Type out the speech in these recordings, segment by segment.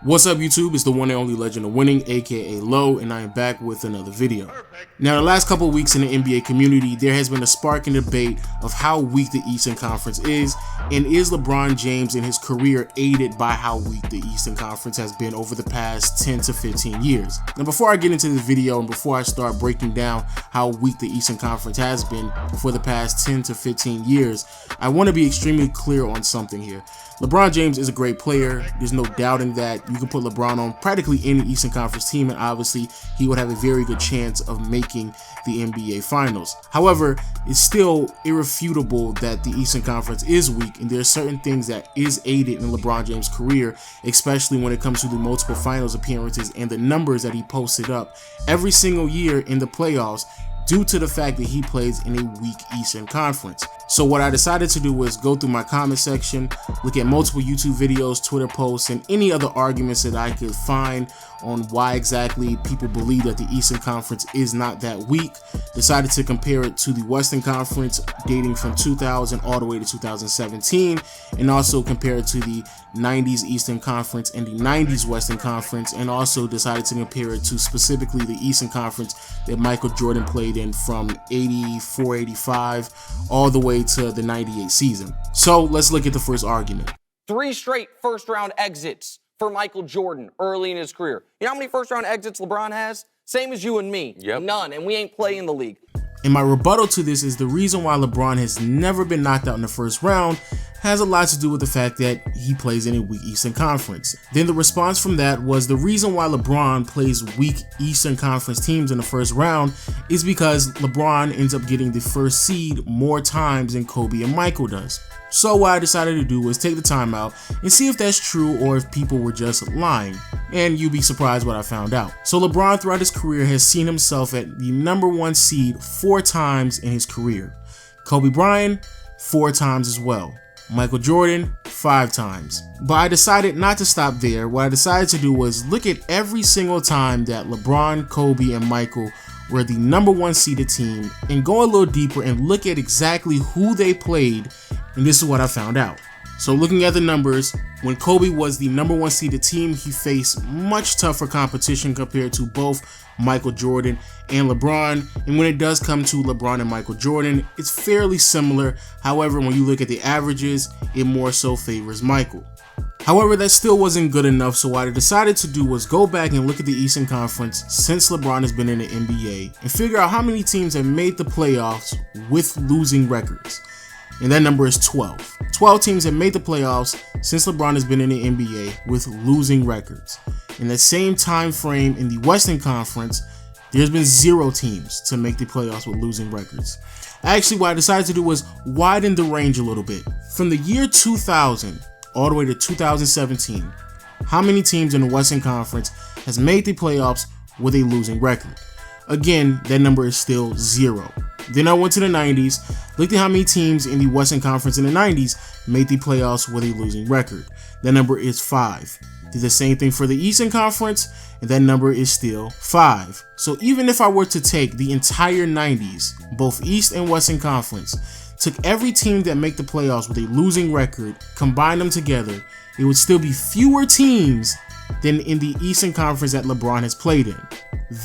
What's up YouTube, it's the one and only legend of winning, aka Low, and I am back with another video. Now the last couple of weeks in the NBA community, there has been a spark in debate of how weak the Eastern Conference is, and is LeBron James and his career aided by how weak the Eastern Conference has been over the past 10 to 15 years. Now before I get into this video and before I start breaking down how weak the Eastern Conference has been for the past 10 to 15 years, I want to be extremely clear on something here. LeBron James is a great player, there's no doubting that. You can put LeBron on practically any Eastern Conference team and obviously he would have a very good chance of making the NBA Finals. However, it's still irrefutable that the Eastern Conference is weak, and there are certain things that is aided in LeBron James' career, especially when it comes to the multiple finals appearances and the numbers that he posted up every single year in the playoffs, due to the fact that he plays in a weak Eastern Conference. So what I decided to do was go through my comment section, look at multiple YouTube videos, Twitter posts, and any other arguments that I could find on why exactly people believe that the Eastern Conference is not that weak. Decided to compare it to the Western Conference dating from 2000 all the way to 2017, and also compare it to the 90s Eastern Conference and the 90s Western Conference, and also decided to compare it to specifically the Eastern Conference that Michael Jordan played in from 84, 85 all the way to the 98 season. So let's look at the first argument. 3 straight first-round exits for Michael Jordan early in his career. You know how many first-round exits LeBron has? Same as you and me. Yep. None, and we ain't playing the league. And my rebuttal to this is the reason why LeBron has never been knocked out in the first round has a lot to do with the fact that he plays in a weak Eastern Conference. Then the response from that was the reason why LeBron plays weak Eastern Conference teams in the first round is because LeBron ends up getting the first seed more times than Kobe and Michael does. So what I decided to do was take the time out and see if that's true or if people were just lying. And you'd be surprised what I found out. So LeBron throughout his career has seen himself at the #1 seed 4 times in his career. Kobe Bryant, 4 times as well. Michael Jordan, 5 times. But I decided not to stop there. What I decided to do was look at every single time that LeBron, Kobe, and Michael were the #1 seeded team and go a little deeper and look at exactly who they played, and this is what I found out. So looking at the numbers, when Kobe was the #1 seeded team, he faced much tougher competition compared to both Michael Jordan and LeBron, and when it does come to LeBron and Michael Jordan, it's fairly similar. However, when you look at the averages, it more so favors Michael. However, that still wasn't good enough, so what I decided to do was go back and look at the Eastern Conference since LeBron has been in the NBA and figure out how many teams have made the playoffs with losing records. And that number is 12. 12 teams have made the playoffs since LeBron has been in the NBA with losing records. In the same time frame in the Western Conference, there's been 0 teams to make the playoffs with losing records. Actually, what I decided to do was widen the range a little bit. From the year 2000 all the way to 2017, how many teams in the Western Conference has made the playoffs with a losing record? Again, that number is still 0. Then I went to the 90s, looked at how many teams in the Western Conference in the 90s made the playoffs with a losing record. That number is 5. Did the same thing for the Eastern Conference, and that number is still 5. So even if I were to take the entire 90s, both East and Western Conference, took every team that make the playoffs with a losing record, combine them together, it would still be fewer teams than in the Eastern Conference that LeBron has played in.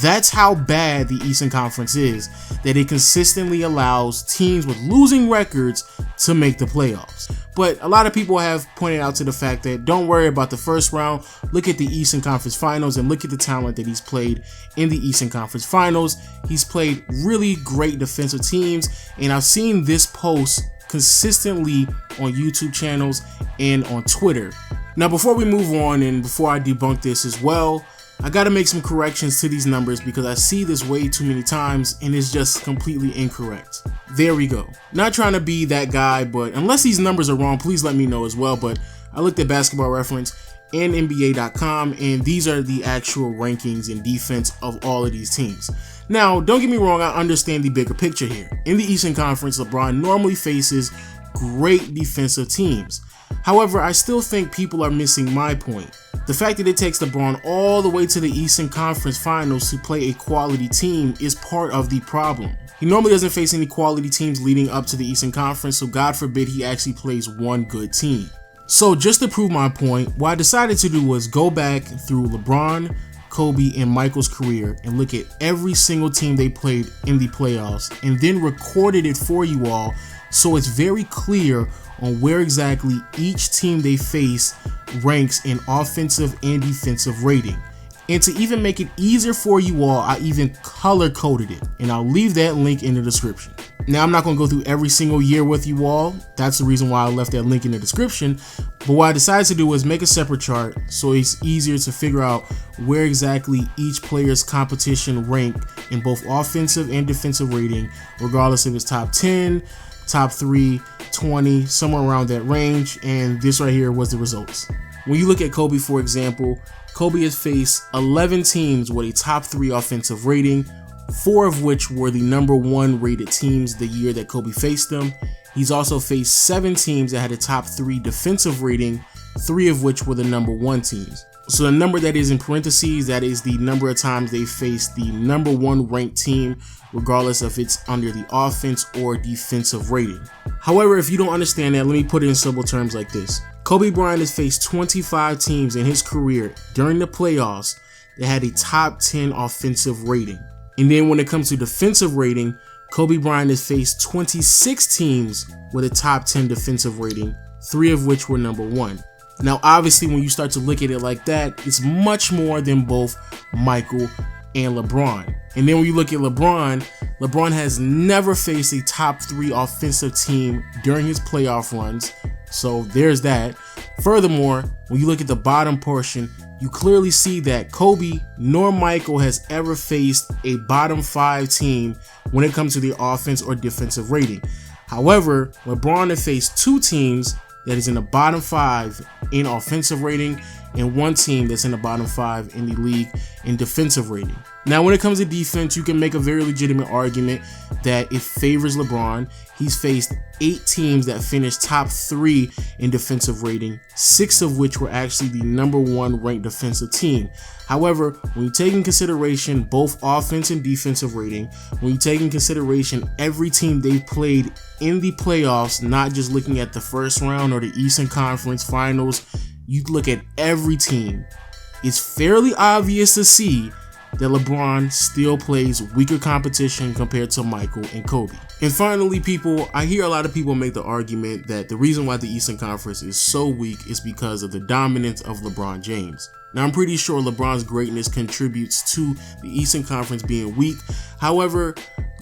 That's how bad the Eastern Conference is, that it consistently allows teams with losing records to make the playoffs. But a lot of people have pointed out to the fact that don't worry about the first round, look at the Eastern Conference Finals and look at the talent that he's played in the Eastern Conference Finals. He's played really great defensive teams, and I've seen this post consistently on YouTube channels and on Twitter. Now before we move on and before I debunk this as well, I gotta make some corrections to these numbers because I see this way too many times and it's just completely incorrect. There we go. Not trying to be that guy, but unless these numbers are wrong, please let me know as well. But I looked at Basketball Reference and NBA.com, and these are the actual rankings and defense of all of these teams. Now, don't get me wrong, I understand the bigger picture here. In the Eastern Conference, LeBron normally faces great defensive teams. However, I still think people are missing my point. The fact that it takes LeBron all the way to the Eastern Conference Finals to play a quality team is part of the problem. He normally doesn't face any quality teams leading up to the Eastern Conference, so God forbid he actually plays one good team. So just to prove my point, what I decided to do was go back through LeBron, Kobe, and Michael's career and look at every single team they played in the playoffs and then recorded it for you all so it's very clear on where exactly each team they face ranks in offensive and defensive rating. And to even make it easier for you all, I even color coded it, and I'll leave that link in the description. Now, I'm not going to go through every single year with you all. That's the reason why I left that link in the description. But what I decided to do was make a separate chart so it's easier to figure out where exactly each player's competition rank in both offensive and defensive rating, regardless if it's top 10, top 3, 20, somewhere around that range. And this right here was the results. When you look at Kobe, for example, Kobe has faced 11 teams with a top 3 offensive rating, 4 of which were the number 1 rated teams the year that Kobe faced them. He's also faced 7 teams that had a top 3 defensive rating, 3 of which were the number 1 teams. So the number that is in parentheses, that is the number of times they faced the number 1 ranked team, regardless if it's under the offense or defensive rating. However, if you don't understand that, let me put it in simple terms like this. Kobe Bryant has faced 25 teams in his career during the playoffs that had a top 10 offensive rating. And then when it comes to defensive rating, Kobe Bryant has faced 26 teams with a top 10 defensive rating, 3 of which were number 1. Now, obviously, when you start to look at it like that, it's much more than both Michael and LeBron. And then when you look at LeBron, LeBron has never faced a top 3 offensive team during his playoff runs. So there's that. Furthermore, when you look at the bottom portion, you clearly see that Kobe nor Michael has ever faced a bottom 5 team when it comes to the offense or defensive rating. However, LeBron has faced 2 teams that is in the bottom 5 in offensive rating and 1 team that's in the bottom 5 in the league in defensive rating. Now, when it comes to defense, you can make a very legitimate argument that it favors LeBron. He's faced 8 teams that finished top 3 in defensive rating, 6 of which were actually the number 1 ranked defensive team. However, when you take in consideration both offense and defensive rating, when you take in consideration every team they've played in the playoffs, not just looking at the first round or the Eastern Conference Finals, you look at every team, it's fairly obvious to see that LeBron still plays weaker competition compared to Michael and Kobe. And finally, people, I hear a lot of people make the argument that the reason why the Eastern Conference is so weak is because of the dominance of LeBron James. Now, I'm pretty sure LeBron's greatness contributes to the Eastern Conference being weak. However,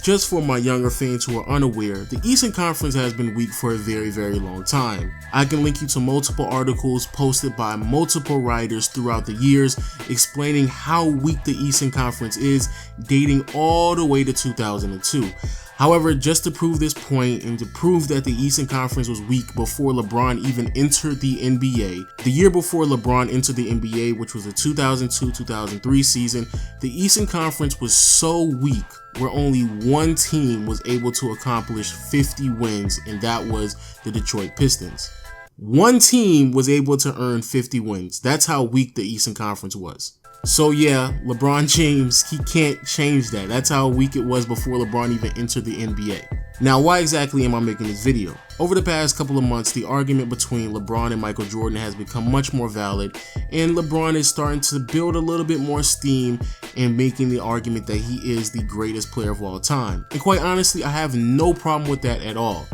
just for my younger fans who are unaware, the Eastern Conference has been weak for a very, very long time. I can link you to multiple articles posted by multiple writers throughout the years explaining how weak the Eastern Conference is, dating all the way to 2002. However, just to prove this point and to prove that the Eastern Conference was weak before LeBron even entered the NBA, the year before LeBron entered the NBA, which was the 2002-2003 season, the Eastern Conference was so weak where only 1 team was able to accomplish 50 wins, and that was the Detroit Pistons. 1 team was able to earn 50 wins. That's how weak the Eastern Conference was. So yeah, LeBron James, he can't change that. That's how weak it was before LeBron even entered the NBA. Now, why exactly am I making this video? Over the past couple of months, the argument between LeBron and Michael Jordan has become much more valid, and LeBron is starting to build a little bit more steam and making the argument that he is the greatest player of all time. And quite honestly, I have no problem with that at all.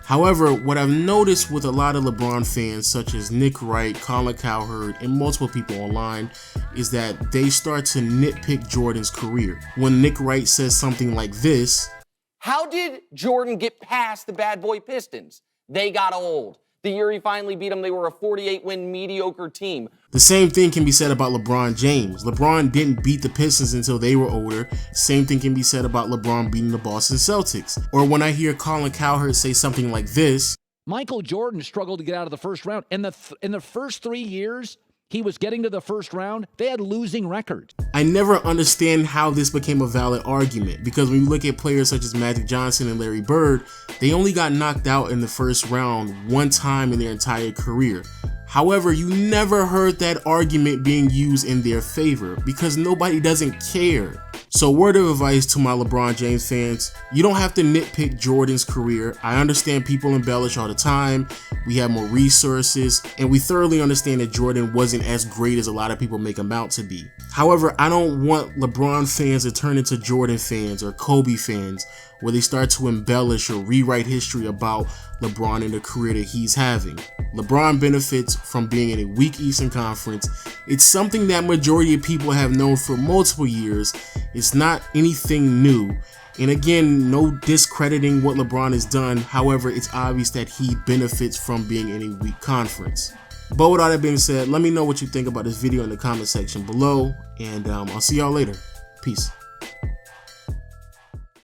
However, what I've noticed with a lot of LeBron fans, such as Nick Wright, Colin Cowherd, and multiple people online, is that they start to nitpick Jordan's career. When Nick Wright says something like this: how did Jordan get past the bad boy Pistons? They got old. The year he finally beat them, they were a 48-win mediocre team. The same thing can be said about LeBron James. LeBron didn't beat the Pistons until they were older. Same thing can be said about LeBron beating the Boston Celtics. Or when I hear Colin Cowherd say something like this: Michael Jordan struggled to get out of the first round. In the first 3 years he was getting to the first round, they had losing records. I never understand how this became a valid argument, because when you look at players such as Magic Johnson and Larry Bird, they only got knocked out in the first round 1 time in their entire career. However, you never heard that argument being used in their favor because nobody doesn't care. So word of advice to my LeBron James fans, you don't have to nitpick Jordan's career. I understand people embellish all the time, we have more resources, and we thoroughly understand that Jordan wasn't as great as a lot of people make him out to be. However, I don't want LeBron fans to turn into Jordan fans or Kobe fans, where they start to embellish or rewrite history about LeBron and the career that he's having. LeBron benefits from being in a weak Eastern Conference. It's something that majority of people have known for multiple years. It's not anything new. And again, no discrediting what LeBron has done. However, it's obvious that he benefits from being in a weak conference. But with all that being said, let me know what you think about this video in the comment section below. And I'll see y'all later. Peace.